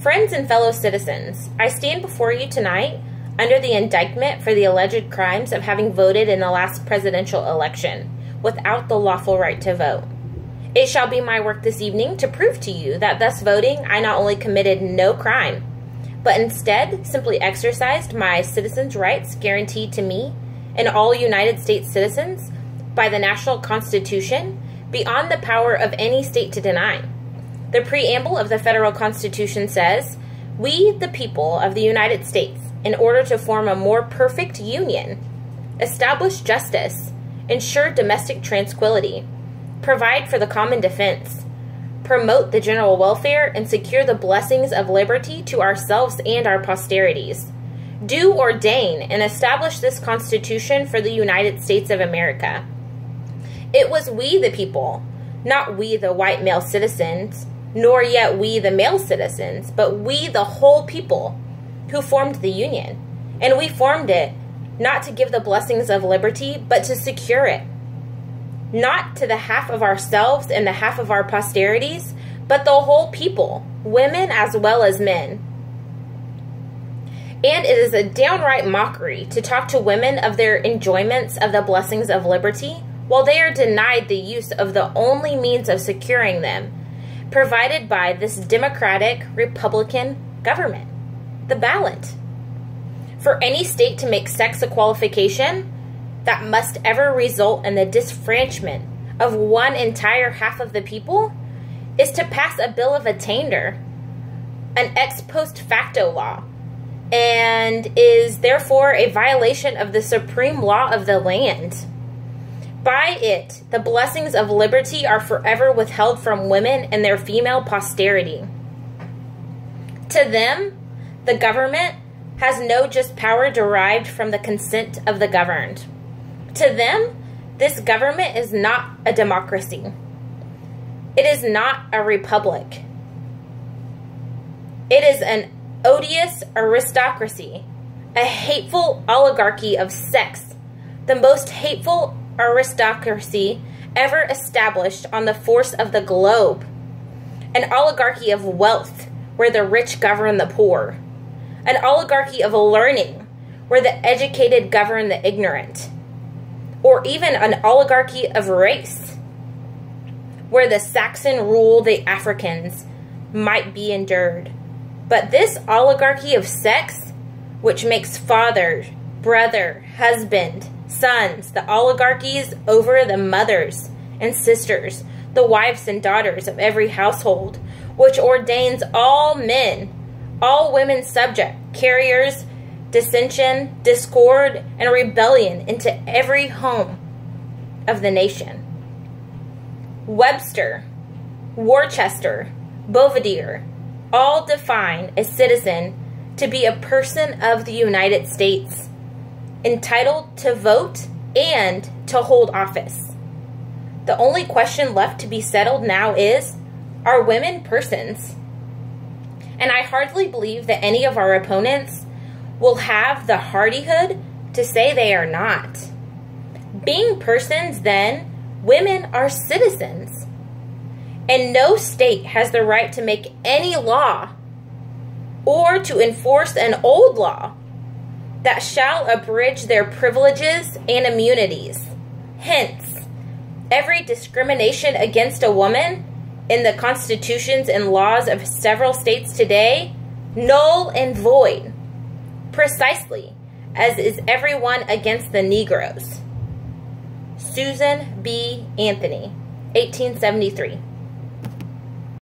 Friends and fellow citizens, I stand before you tonight under the indictment for the alleged crimes of having voted in the last presidential election without the lawful right to vote. It shall be my work this evening to prove to you that thus voting I not only committed no crime, but instead simply exercised my citizens' rights guaranteed to me and all United States citizens by the national Constitution beyond the power of any state to deny. The preamble of the federal Constitution says, "We, the people of the United States, in order to form a more perfect union, establish justice, ensure domestic tranquility, provide for the common defense, promote the general welfare, and secure the blessings of liberty to ourselves and our posterities. Do ordain and establish this Constitution for the United States of America." It was we the people, not we the white male citizens, nor yet we the male citizens, but we the whole people who formed the Union. And we formed it not to give the blessings of liberty, but to secure it. Not to the half of ourselves and the half of our posterities, but the whole people, women as well as men. And it is a downright mockery to talk to women of their enjoyments of the blessings of liberty, while they are denied the use of the only means of securing them, provided by this democratic Republican government, the ballot. For any state to make sex a qualification that must ever result in the disfranchisement of one entire half of the people is to pass a bill of attainder, an ex post facto law, and is therefore a violation of the supreme law of the land. By it, the blessings of liberty are forever withheld from women and their female posterity. To them, the government has no just power derived from the consent of the governed. To them, this government is not a democracy. It is not a republic. It is an odious aristocracy, a hateful oligarchy of sex, the most hateful aristocracy ever established on the force of the globe, an oligarchy of wealth where the rich govern the poor, an oligarchy of learning where the educated govern the ignorant, or even an oligarchy of race where the Saxon rule the Africans might be endured. But this oligarchy of sex, which makes father, brother, husband, sons, the oligarchies over the mothers and sisters, the wives and daughters of every household, which ordains all men, all women subject, carriers, dissension, discord, and rebellion into every home of the nation. Webster, Worcester, Belvedere, all define a citizen to be a person of the United States, entitled to vote and to hold office. The only question left to be settled now is, are women persons? And I hardly believe that any of our opponents will have the hardihood to say they are not. Being persons, then, women are citizens. And no state has the right to make any law or to enforce an old law that shall abridge their privileges and immunities. Hence, every discrimination against a woman in the constitutions and laws of several states today, null and void, precisely as is every one against the Negroes. Susan B. Anthony, 1873.